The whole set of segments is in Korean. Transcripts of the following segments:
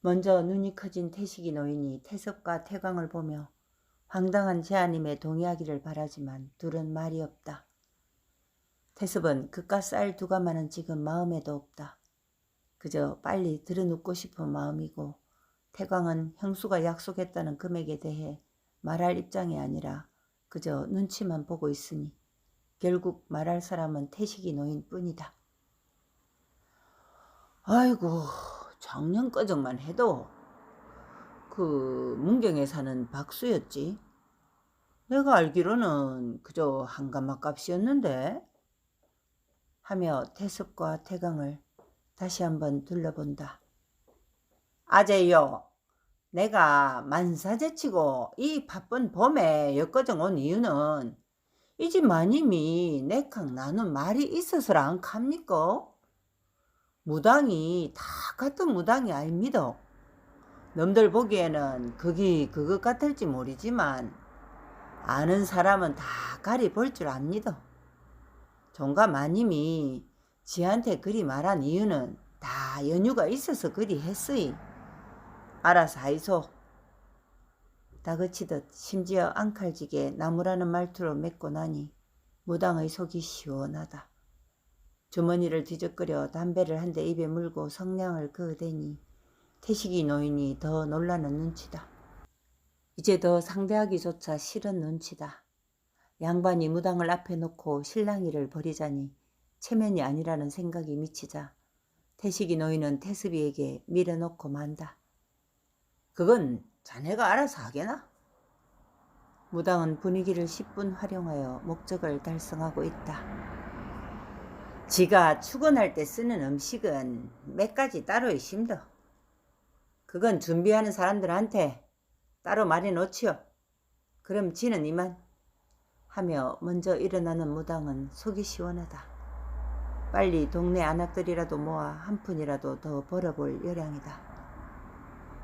먼저 눈이 커진 태식이 노인이 태섭과 태광을 보며 황당한 제아님에 동의하기를 바라지만 둘은 말이 없다. 태섭은 그깟 쌀 2가마는 지금 마음에도 없다. 그저 빨리 들어눕고 싶은 마음이고 태광은 형수가 약속했다는 금액에 대해 말할 입장이 아니라 그저 눈치만 보고 있으니 결국 말할 사람은 태식이 노인뿐이다. 아이고, 작년까정만 해도 그 문경에 사는 박수였지. 내가 알기로는 그저 한가마 값이었는데 하며 태섭과 태광을 다시 한번 둘러본다. 아재요, 내가 만사제치고 이 바쁜 봄에 여거정 온 이유는 이 집 마님이 내캉 나눈 말이 있어서라 안 갑니까? 무당이 다 같은 무당이 아닙니다. 남들 보기에는 그기 그것 같을지 모르지만 아는 사람은 다 가리 볼 줄 압니다. 종가 마님이 지한테 그리 말한 이유는 다 연유가 있어서 그리 했으이. 알아서 하이소. 다그치듯 심지어 앙칼지게 나무라는 말투로 맺고 나니 무당의 속이 시원하다. 주머니를 뒤적거려 담배를 한 대 입에 물고 성냥을 그으대니 태식이 노인이 더 놀라는 눈치다. 이제 더 상대하기조차 싫은 눈치다. 양반이 무당을 앞에 놓고 실랑이를 벌이자니 체면이 아니라는 생각이 미치자 태식이 노인은 태습이에게 밀어놓고 만다. 그건 자네가 알아서 하게나? 무당은 분위기를 10분 활용하여 목적을 달성하고 있다. 지가 축원할 때 쓰는 음식은 몇 가지 따로 있습니다. 그건 준비하는 사람들한테 따로 말해놓지요. 그럼 지는 이만. 하며 먼저 일어나는 무당은 속이 시원하다. 빨리 동네 안악들이라도 모아 한 푼이라도 더 벌어볼 요량이다.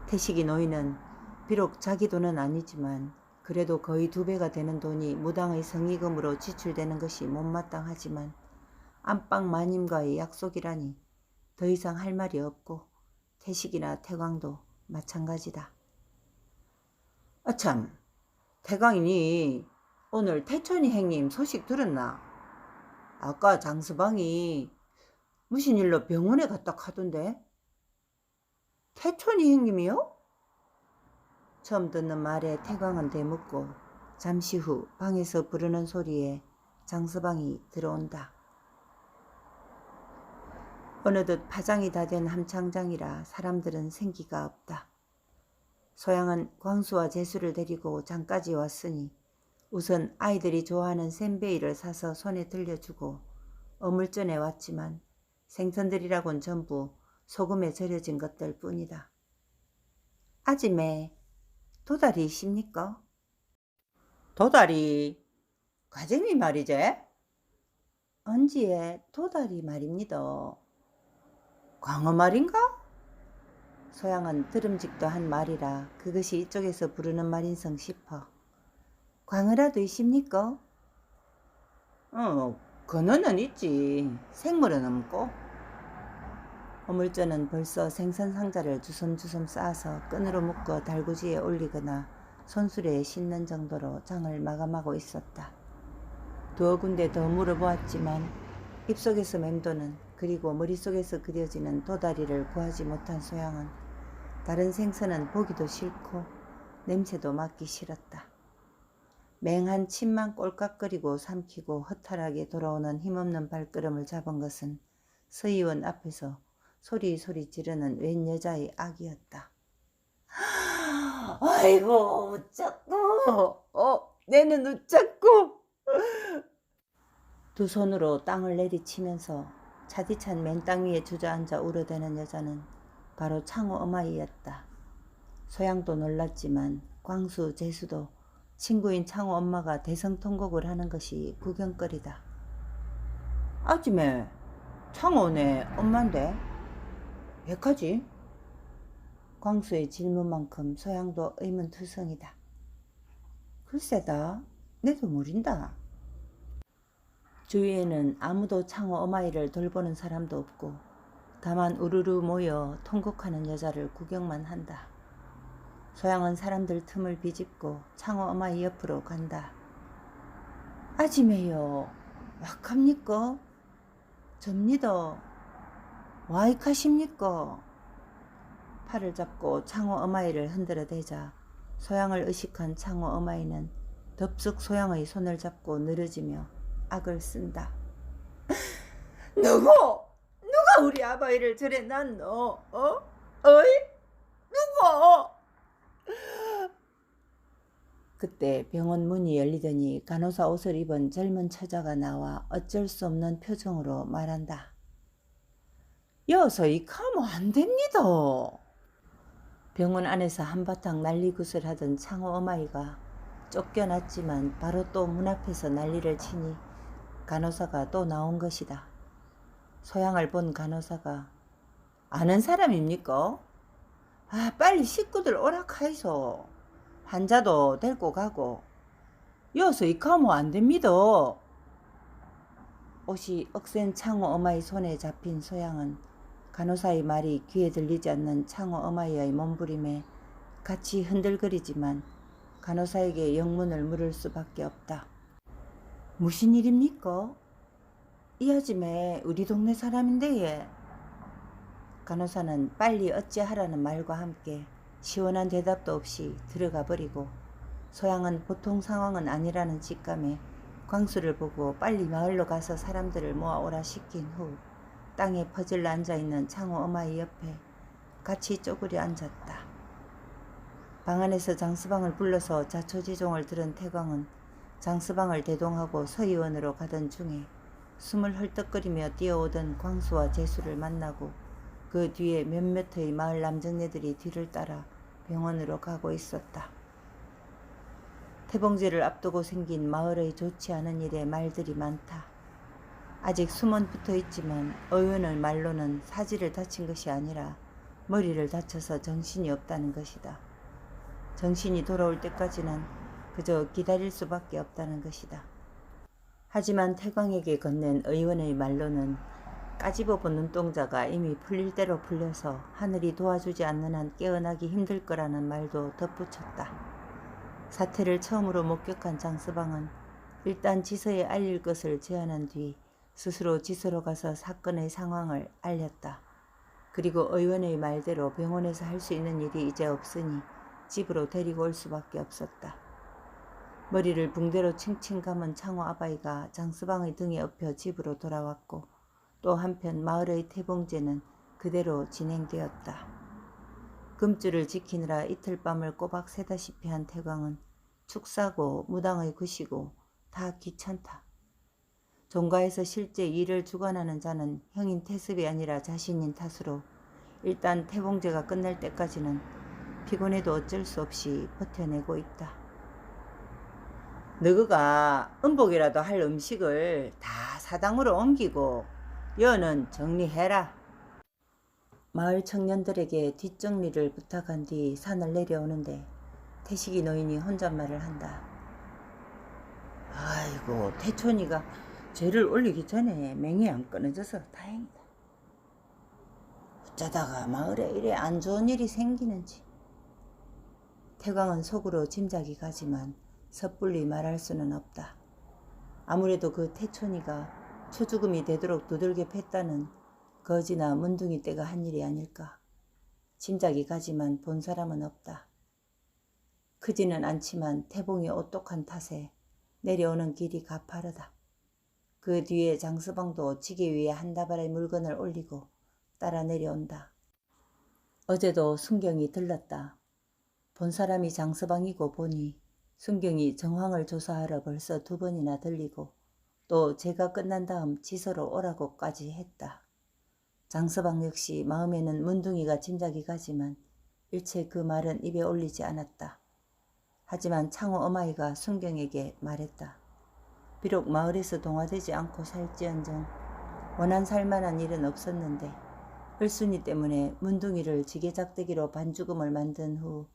태식이 노인은 비록 자기 돈은 아니지만 그래도 거의 2배가 되는 돈이 무당의 성의금으로 지출되는 것이 못마땅하지만 안방 마님과의 약속이라니 더 이상 할 말이 없고 태식이나 태광도 마찬가지다. 아참, 태광이니 오늘 태천이 형님 소식 들었나? 아까 장서방이 무슨 일로 병원에 갔다 하던데? 태천이 형님이요? 처음 듣는 말에 태광은 대묻고 잠시 후 방에서 부르는 소리에 장서방이 들어온다. 어느덧 파장이 다 된 함창장이라 사람들은 생기가 없다. 소양은 광수와 재수를 데리고 장까지 왔으니 우선 아이들이 좋아하는 샌베이를 사서 손에 들려주고 어물전에 왔지만 생선들이라곤 전부 소금에 절여진 것들 뿐이다. 아지매, 도다리 있습니까? 도다리, 과쟁이 말이제? 언지에 도다리 말입니다. 광어 말인가? 소양은 들음직도 한 말이라 그것이 이쪽에서 부르는 말인성 싶어. 광어라도 있습니까? 건어는 있지. 생물은 없고. 어물전은 벌써 생선 상자를 주섬주섬 쌓아서 끈으로 묶어 달구지에 올리거나 손수레에 싣는 정도로 장을 마감하고 있었다. 2군데 더 물어보았지만 입속에서 맴도는 그리고 머릿속에서 그려지는 도다리를 구하지 못한 소양은 다른 생선은 보기도 싫고 냄새도 맡기 싫었다. 맹한 침만 꼴깍거리고 삼키고 허탈하게 돌아오는 힘없는 발걸음을 잡은 것은 서의원 앞에서 소리소리 지르는 웬 여자의 악이었다. 아이고 웃자꾸 내는 웃자꾸. 두 손으로 땅을 내리치면서 차디찬 맨땅 위에 주저앉아 울어대는 여자는 바로 창호 어마이였다. 소양도 놀랐지만 광수, 재수도 친구인 창호 엄마가 대성통곡을 하는 것이 구경거리다. 아지매, 창호네 엄만데? 백하지? 광수의 질문만큼 소양도 의문투성이다. 글쎄다, 내도 모른다. 주위에는 아무도 창호 어마이를 돌보는 사람도 없고 다만 우르르 모여 통곡하는 여자를 구경만 한다. 소양은 사람들 틈을 비집고 창호 어마이 옆으로 간다. 아지매요. 왁합니까? 접니다. 와이카십니까? 팔을 잡고 창호 어마이를 흔들어 대자 소양을 의식한 창호 어마이는 덥석 소양의 손을 잡고 늘어지며 악을 쓴다. 누가 우리 아바이를 저래 놨노? 어이? 누구? 그때 병원 문이 열리더니 간호사 옷을 입은 젊은 처자가 나와 어쩔 수 없는 표정으로 말한다. 여서 이카면 안 됩니다. 병원 안에서 한바탕 난리굿을 하던 창호 어마이가 쫓겨났지만 바로 또 문 앞에서 난리를 치니 간호사가 또 나온 것이다. 소양을 본 간호사가 아는 사람입니까? 빨리 식구들 오락하이소. 환자도 데리고 가고. 여서 이카면 안 됩니다. 옷이 억센 창호 어마이 손에 잡힌 소양은 간호사의 말이 귀에 들리지 않는 창호 어마이의 몸부림에 같이 흔들거리지만 간호사에게 영문을 물을 수밖에 없다. 무슨 일입니까? 이 아줌매 우리 동네 사람인데 예. 간호사는 빨리 어찌하라는 말과 함께 시원한 대답도 없이 들어가 버리고 소양은 보통 상황은 아니라는 직감에 광수를 보고 빨리 마을로 가서 사람들을 모아오라 시킨 후 땅에 퍼질러 앉아있는 창호 어마이 옆에 같이 쪼그려 앉았다. 방 안에서 장스방을 불러서 자초지종을 들은 태광은 장스방을 대동하고 서의원으로 가던 중에 숨을 헐떡거리며 뛰어오던 광수와 재수를 만나고 그 뒤에 몇몇의 마을 남정네들이 뒤를 따라 병원으로 가고 있었다. 태봉제를 앞두고 생긴 마을의 좋지 않은 일에 말들이 많다. 아직 숨은 붙어있지만 의원의 말로는 사지를 다친 것이 아니라 머리를 다쳐서 정신이 없다는 것이다. 정신이 돌아올 때까지는 그저 기다릴 수밖에 없다는 것이다. 하지만 태광에게 건넨 의원의 말로는 까집어본 눈동자가 이미 풀릴 대로 풀려서 하늘이 도와주지 않는 한 깨어나기 힘들 거라는 말도 덧붙였다. 사태를 처음으로 목격한 장서방은 일단 지서에 알릴 것을 제안한 뒤 스스로 지서로 가서 사건의 상황을 알렸다. 그리고 의원의 말대로 병원에서 할 수 있는 일이 이제 없으니 집으로 데리고 올 수밖에 없었다. 머리를 붕대로 칭칭 감은 창호 아바이가 장서방의 등에 업혀 집으로 돌아왔고 또 한편 마을의 태봉제는 그대로 진행되었다. 금줄을 지키느라 이틀 밤을 꼬박 새다시피 한 태광은 축사고 무당의 굿이고 다 귀찮다. 종가에서 실제 일을 주관하는 자는 형인 태습이 아니라 자신인 탓으로 일단 태봉제가 끝날 때까지는 피곤해도 어쩔 수 없이 버텨내고 있다. 너그가 음복이라도 할 음식을 다 사당으로 옮기고 여는 정리해라. 마을 청년들에게 뒷정리를 부탁한 뒤 산을 내려오는데 태식이 노인이 혼잣말을 한다. 아이고 태촌이가 죄를 올리기 전에 맹이 안 끊어져서 다행이다. 어쩌다가 마을에 이래 안 좋은 일이 생기는지. 태광은 속으로 짐작이 가지만 섣불리 말할 수는 없다. 아무래도 그 태촌이가 초죽음이 되도록 두들겨 팼다는 거지나 문둥이 떼가 한 일이 아닐까. 짐작이 가지만 본 사람은 없다. 크지는 않지만 태봉이 오똑한 탓에 내려오는 길이 가파르다. 그 뒤에 장서방도 지기 위해 한 다발의 물건을 올리고 따라 내려온다. 어제도 순경이 들렀다. 본 사람이 장서방이고 보니 순경이 정황을 조사하러 벌써 2번이나 들리고 또 제가 끝난 다음 지서로 오라고까지 했다. 장서방 역시 마음에는 문둥이가 짐작이 가지만 일체 그 말은 입에 올리지 않았다. 하지만 창호 어마이가 순경에게 말했다. 비록 마을에서 동화되지 않고 살지언정 원한 살만한 일은 없었는데 을순이 때문에 문둥이를 지게작대기로 반죽음을 만든 후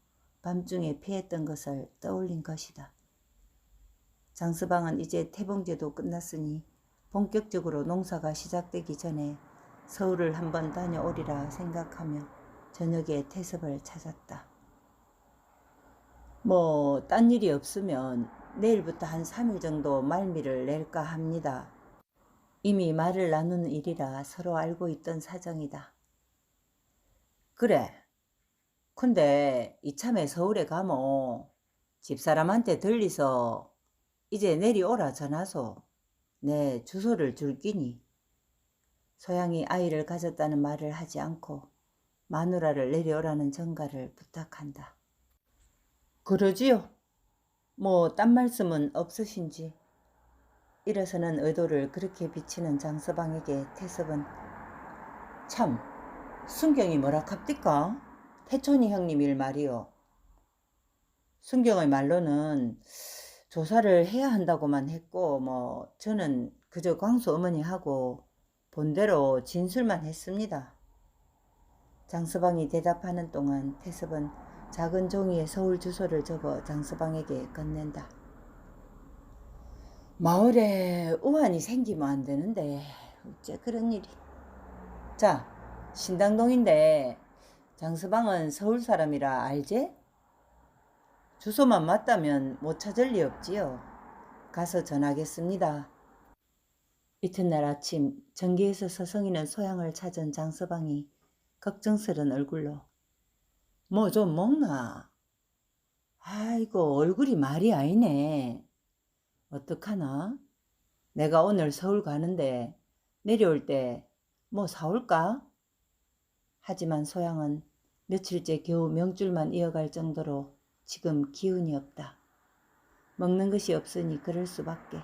밤중에 피했던 것을 떠올린 것이다. 장서방은 이제 태봉제도 끝났으니 본격적으로 농사가 시작되기 전에 서울을 한번 다녀오리라 생각하며 저녁에 태섭을 찾았다. 뭐 딴 일이 없으면 내일부터 한 3일 정도 말미를 낼까 합니다. 이미 말을 나누는 일이라 서로 알고 있던 사정이다. 그래. 근데 이참에 서울에 가모 집사람한테 들리서 이제 내려오라 전하소. 내 주소를 줄기니. 소양이 아이를 가졌다는 말을 하지 않고 마누라를 내려오라는 전가를 부탁한다. 그러지요. 뭐 딴 말씀은 없으신지. 일어서는 의도를 그렇게 비치는 장서방에게 태섭은 참 순경이 뭐라 합디까? 태촌이 형님 일 말이요. 순경의 말로는 조사를 해야 한다고만 했고 뭐 저는 그저 광수 어머니하고 본대로 진술만 했습니다. 장서방이 대답하는 동안 태섭은 작은 종이에 서울 주소를 적어 장서방에게 건넨다. 마을에 우환이 생기면 안 되는데 어째 그런 일이. 자, 신당동인데 장서방은 서울 사람이라 알제? 주소만 맞다면 못 찾을 리 없지요. 가서 전하겠습니다. 이튿날 아침 전기에서 서성이는 소양을 찾은 장서방이 걱정스런 얼굴로 뭐 좀 먹나? 아이고 얼굴이 말이 아니네. 어떡하나? 내가 오늘 서울 가는데 내려올 때 뭐 사올까? 하지만 소양은 며칠째 겨우 명줄만 이어갈 정도로 지금 기운이 없다. 먹는 것이 없으니 그럴 수밖에.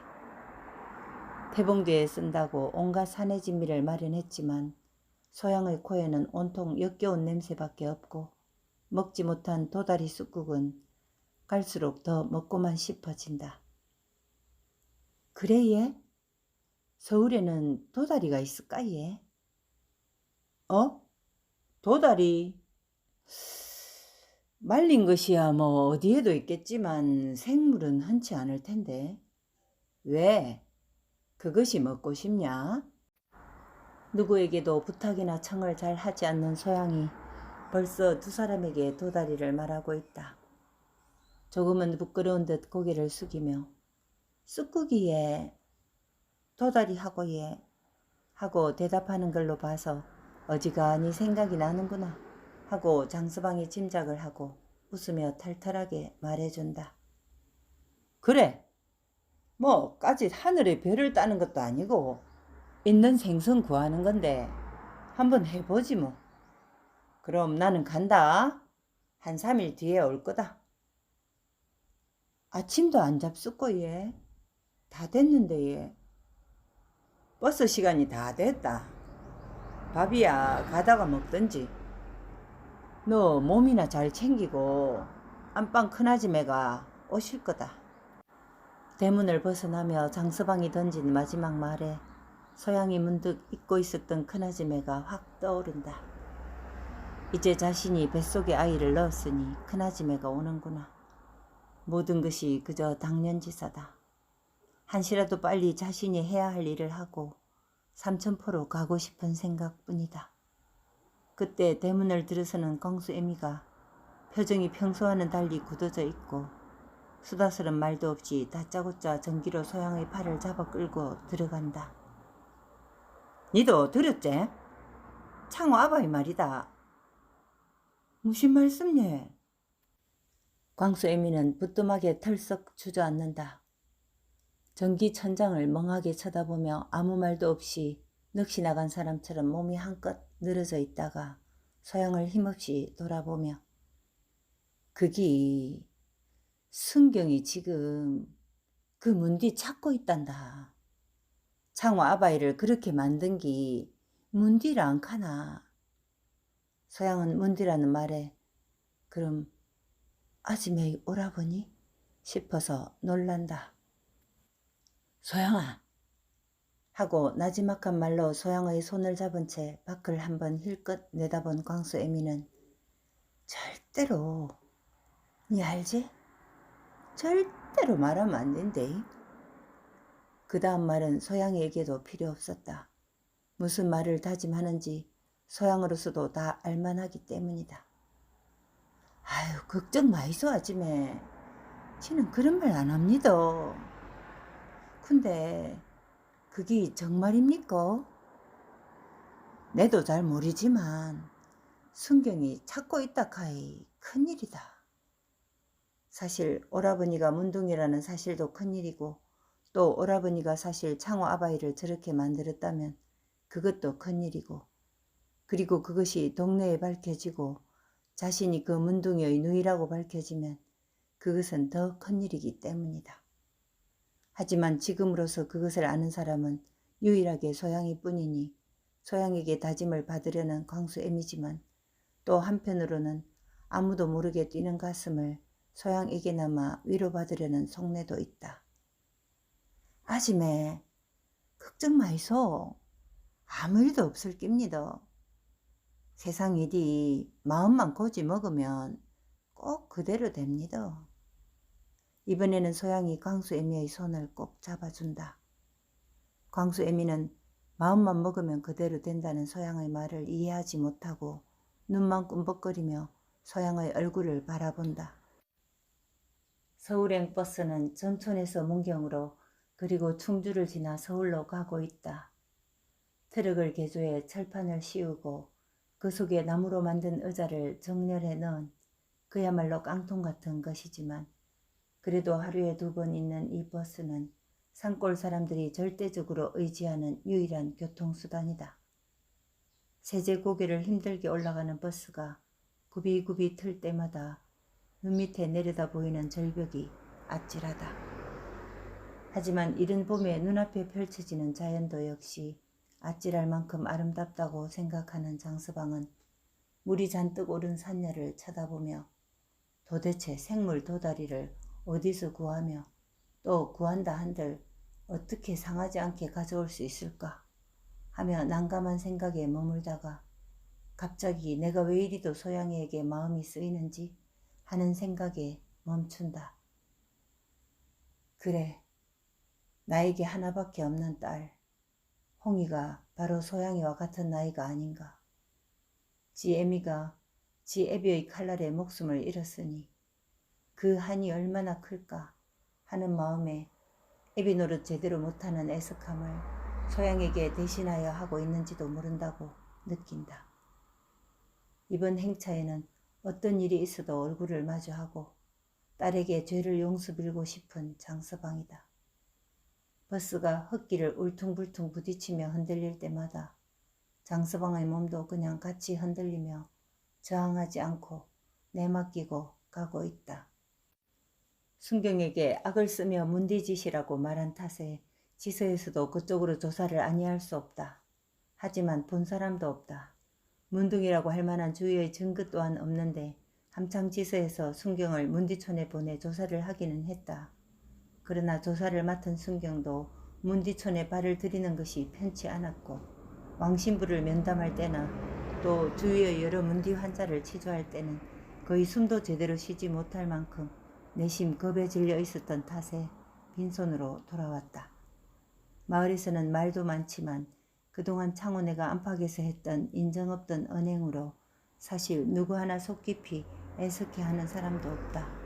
태봉뒤에 쓴다고 온갖 사내 진미를 마련했지만 소양의 코에는 온통 역겨운 냄새밖에 없고 먹지 못한 도다리 쑥국은 갈수록 더 먹고만 싶어진다. 그래 얘? 서울에는 도다리가 있을까 얘? 도다리? 말린 것이야 뭐 어디에도 있겠지만 생물은 흔치 않을 텐데. 왜? 그것이 먹고 싶냐? 누구에게도 부탁이나 청을 잘 하지 않는 소양이 벌써 두 사람에게 도다리를 말하고 있다. 조금은 부끄러운 듯 고개를 숙이며 쑥국이에 도다리하고 예 하고 대답하는 걸로 봐서 어지간히 생각이 나는구나 하고 장서방이 짐작을 하고 웃으며 탈탈하게 말해준다. 그래, 뭐 까짓 하늘의 별을 따는 것도 아니고 있는 생선 구하는 건데 한번 해보지 뭐. 그럼 나는 간다. 한 3일 뒤에 올 거다. 아침도 안 잡숫고 얘. 다 됐는데 얘. 버스 시간이 다 됐다. 밥이야 가다가 먹든지. 너 몸이나 잘 챙기고 안방 큰아지매가 오실 거다. 대문을 벗어나며 장서방이 던진 마지막 말에 소양이 문득 잊고 있었던 큰아지매가 확 떠오른다. 이제 자신이 뱃속에 아이를 넣었으니 큰아지매가 오는구나. 모든 것이 그저 당연지사다. 한시라도 빨리 자신이 해야 할 일을 하고 삼천포로 가고 싶은 생각뿐이다. 그때 대문을 들어서는 광수애미가 표정이 평소와는 달리 굳어져 있고 수다스런 말도 없이 다짜고짜 전기로 소양의 팔을 잡아 끌고 들어간다. 니도 들었제? 창호 아바이 말이다. 무슨 말씀예? 광수애미는 부뚜막에 털썩 주저앉는다. 전기 천장을 멍하게 쳐다보며 아무 말도 없이 넋이 나간 사람처럼 몸이 한껏 늘어져 있다가 소양을 힘없이 돌아보며 그기 순경이 지금 그 문 뒤 찾고 있단다. 창호 아바이를 그렇게 만든 기 문 뒤라 안 카나. 소양은 문 뒤라는 말에 그럼 아지매의 오라버니? 싶어서 놀란다. 소양아 하고 나지막한 말로 소양의 손을 잡은 채 밖을 한번 힐끗 내다본 광수애미는 절대로 니 알지? 절대로 말하면 안 된대. 그 다음 말은 소양이에게도 필요 없었다. 무슨 말을 다짐하는지 소양으로서도 다 알만하기 때문이다. 아유, 걱정 마이소 아지매. 지는 그런 말 안 합니다. 근데 그게 정말입니까? 내도 잘 모르지만 순경이 찾고 있다 카이 큰일이다. 사실 오라버니가 문둥이라는 사실도 큰일이고, 또 오라버니가 사실 창호 아바이를 저렇게 만들었다면 그것도 큰일이고, 그리고 그것이 동네에 밝혀지고 자신이 그 문둥이의 누이라고 밝혀지면 그것은 더 큰일이기 때문이다. 하지만 지금으로서 그것을 아는 사람은 유일하게 소양이 뿐이니 소양에게 다짐을 받으려는 광수애미지만, 또 한편으로는 아무도 모르게 뛰는 가슴을 소양에게나마 위로받으려는 속내도 있다. 아지매, 걱정 마이소. 아무 일도 없을 깁니다. 세상 일이 마음만 고지 먹으면 꼭 그대로 됩니다. 이번에는 소양이 광수애미의 손을 꼭 잡아준다. 광수애미는 마음만 먹으면 그대로 된다는 소양의 말을 이해하지 못하고 눈만 꿈벅거리며 소양의 얼굴을 바라본다. 서울행 버스는 전촌에서 문경으로, 그리고 충주를 지나 서울로 가고 있다. 트럭을 개조해 철판을 씌우고 그 속에 나무로 만든 의자를 정렬해 넣은 그야말로 깡통 같은 것이지만, 그래도 하루에 2번 있는 이 버스는 산골 사람들이 절대적으로 의지하는 유일한 교통수단이다. 세제 고개를 힘들게 올라가는 버스가 굽이굽이 틀 때마다 눈 밑에 내려다 보이는 절벽이 아찔하다. 하지만 이른 봄에 눈앞에 펼쳐지는 자연도 역시 아찔할 만큼 아름답다고 생각하는 장서방은 물이 잔뜩 오른 산야를 쳐다보며 도대체 생물 도다리를 어디서 구하며, 또 구한다 한들 어떻게 상하지 않게 가져올 수 있을까 하며 난감한 생각에 머물다가 갑자기 내가 왜 이리도 소양이에게 마음이 쓰이는지 하는 생각에 멈춘다. 그래, 나에게 하나밖에 없는 딸 홍이가 바로 소양이와 같은 나이가 아닌가. 지 애미가 지 애비의 칼날에 목숨을 잃었으니 그 한이 얼마나 클까 하는 마음에 애비 노릇 제대로 못하는 애석함을 소양에게 대신하여 하고 있는지도 모른다고 느낀다. 이번 행차에는 어떤 일이 있어도 얼굴을 마주하고 딸에게 죄를 용서빌고 싶은 장서방이다. 버스가 흙길을 울퉁불퉁 부딪히며 흔들릴 때마다 장서방의 몸도 그냥 같이 흔들리며 저항하지 않고 내맡기고 가고 있다. 순경에게 악을 쓰며 문디짓이라고 말한 탓에 지서에서도 그쪽으로 조사를 아니할 수 없다. 하지만 본 사람도 없다. 문둥이라고 할 만한 주위의 증거 또한 없는데 함창 지서에서 순경을 문디촌에 보내 조사를 하기는 했다. 그러나 조사를 맡은 순경도 문디촌에 발을 들이는 것이 편치 않았고, 왕신부를 면담할 때나 또 주위의 여러 문디 환자를 치료할 때는 거의 숨도 제대로 쉬지 못할 만큼 내심 겁에 질려 있었던 탓에 빈손으로 돌아왔다. 마을에서는 말도 많지만 그동안 창원애가 안팎에서 했던 인정 없던 언행으로 사실 누구 하나 속 깊이 애석해하는 사람도 없다.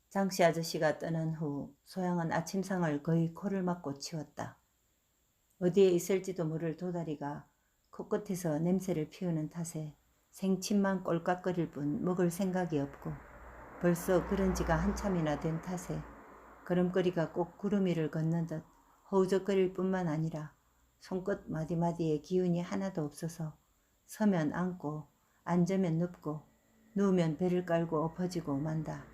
장씨 아저씨가 떠난 후 소양은 아침상을 거의 코를 막고 치웠다. 어디에 있을지도 모를 도다리가 코끝에서 냄새를 피우는 탓에 생침만 꼴깍거릴 뿐 먹을 생각이 없고, 벌써 그런 지가 한참이나 된 탓에 걸음걸이가 꼭 구름 위를 걷는 듯 허우적거릴 뿐만 아니라 손끝 마디마디에 기운이 하나도 없어서 서면 앉고 앉으면 눕고 누우면 배를 깔고 엎어지고 만다.